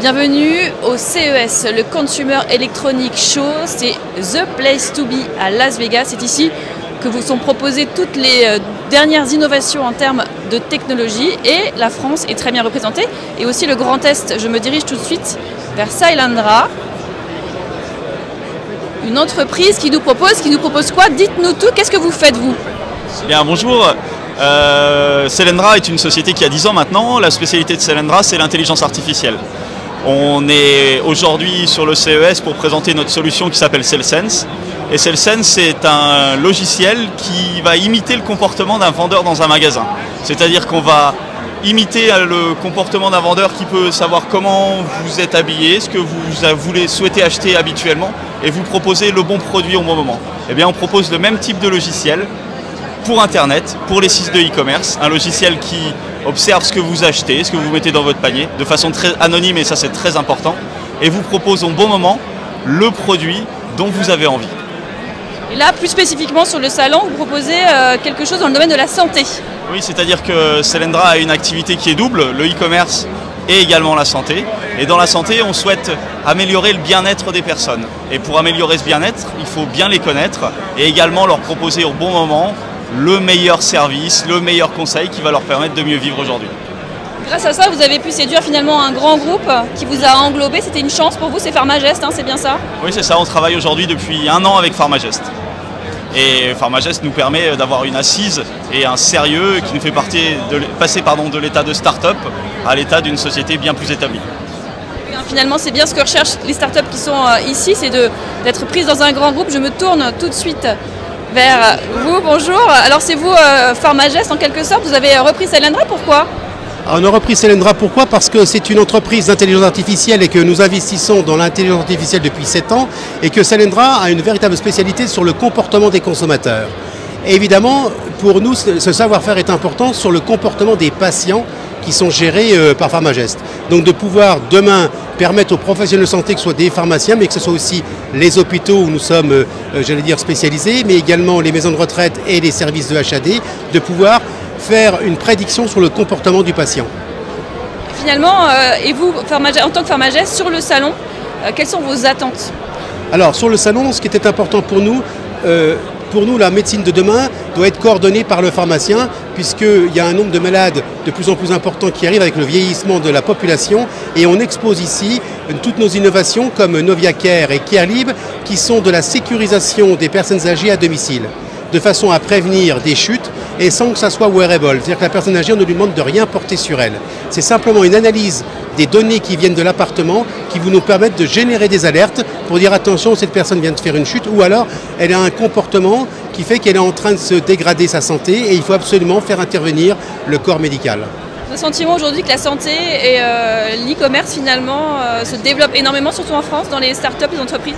Bienvenue au CES, le Consumer Electronic Show. C'est The Place to Be à Las Vegas. C'est ici que vous sont proposées toutes les dernières innovations en termes de technologie. Et la France est très bien représentée. Et aussi le Grand Est. Je me dirige tout de suite vers Cylindra. Une entreprise qui nous propose quoi? Dites-nous tout, qu'est-ce que vous faites vous? Bien, bonjour. Cylindra est une société qui a 10 ans maintenant. La spécialité de Cylindra, c'est l'intelligence artificielle. On est aujourd'hui sur le CES pour présenter notre solution qui s'appelle CellSense. Et CellSense, c'est un logiciel qui va imiter le comportement d'un vendeur dans un magasin. C'est-à-dire qu'on va imiter le comportement d'un vendeur qui peut savoir comment vous êtes habillé, ce que vous souhaitez acheter habituellement, et vous proposer le bon produit au bon moment. Eh bien, on propose le même type de logiciel pour Internet, pour les sites de e-commerce, un logiciel qui observe ce que vous achetez, ce que vous mettez dans votre panier, de façon très anonyme, et ça c'est très important, et vous propose au bon moment le produit dont vous avez envie. Et là, plus spécifiquement sur le salon, vous proposez quelque chose dans le domaine de la santé. Oui, c'est-à-dire que Cylindra a une activité qui est double, le e-commerce et également la santé. Et dans la santé, on souhaite améliorer le bien-être des personnes. Et pour améliorer ce bien-être, il faut bien les connaître et également leur proposer au bon moment le meilleur service, le meilleur conseil qui va leur permettre de mieux vivre aujourd'hui. Grâce à ça, vous avez pu séduire finalement un grand groupe qui vous a englobé. C'était une chance pour vous, c'est Pharmagest, c'est bien ça? Oui, c'est ça, on travaille aujourd'hui depuis 1 an avec Pharmagest. Et Pharmagest nous permet d'avoir une assise et un sérieux qui nous fait passer de l'état de start-up à l'état d'une société bien plus établie. Finalement, c'est bien ce que recherchent les startups qui sont ici, c'est d'être prises dans un grand groupe. Je me tourne tout de suite vers vous. Bonjour. Alors c'est vous, Pharmagest en quelque sorte. Vous avez repris Cylindra, pourquoi? On a repris Cylindra, pourquoi? Parce que c'est une entreprise d'intelligence artificielle et que nous investissons dans l'intelligence artificielle depuis 7 ans et que Cylindra a une véritable spécialité sur le comportement des consommateurs. Et évidemment, pour nous, ce savoir-faire est important sur le comportement des patients qui sont gérés par Pharmagest. Donc de pouvoir demain permettre aux professionnels de santé, que ce soit des pharmaciens, mais que ce soit aussi les hôpitaux où nous sommes, spécialisés, mais également les maisons de retraite et les services de HAD, de pouvoir faire une prédiction sur le comportement du patient. Finalement, et vous, en tant que Pharmagest, sur le salon, quelles sont vos attentes? Alors, sur le salon, ce qui était important pour nous, la médecine de demain doit être coordonnée par le pharmacien, puisqu'il y a un nombre de malades de plus en plus important qui arrivent avec le vieillissement de la population, et on expose ici toutes nos innovations comme NoviaCare et CareLib, qui sont de la sécurisation des personnes âgées à domicile, de façon à prévenir des chutes et sans que ça soit wearable. C'est-à-dire que la personne âgée, on ne lui demande de rien porter sur elle. C'est simplement une analyse des données qui viennent de l'appartement qui vous nous permettent de générer des alertes pour dire attention, cette personne vient de faire une chute ou alors elle a un comportement qui fait qu'elle est en train de se dégrader sa santé et il faut absolument faire intervenir le corps médical. Le sentiment aujourd'hui que la santé et l'e-commerce finalement se développent énormément, surtout en France, dans les startups, les entreprises?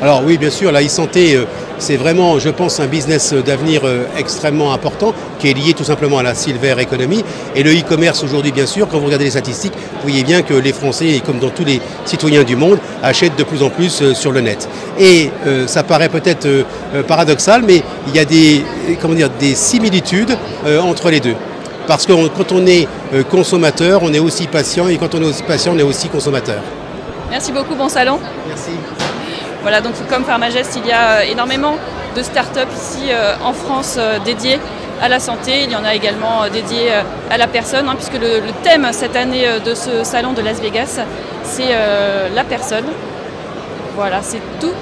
Alors oui, bien sûr, la e-santé, c'est vraiment, je pense, un business d'avenir extrêmement important qui est lié tout simplement à la silver economy. Et le e-commerce aujourd'hui, bien sûr, quand vous regardez les statistiques, vous voyez bien que les Français, comme dans tous les citoyens du monde, achètent de plus en plus sur le net. Et ça paraît peut-être paradoxal, mais il y a des similitudes entre les deux. Parce que quand on est consommateur, on est aussi patient, et quand on est aussi patient, on est aussi consommateur. Merci beaucoup, bon salon. Merci. Voilà, donc comme Pharmagest, il y a énormément de startups ici en France dédiées à la santé. Il y en a également dédiées à la personne, puisque le thème cette année de ce salon de Las Vegas, c'est la personne. Voilà, c'est tout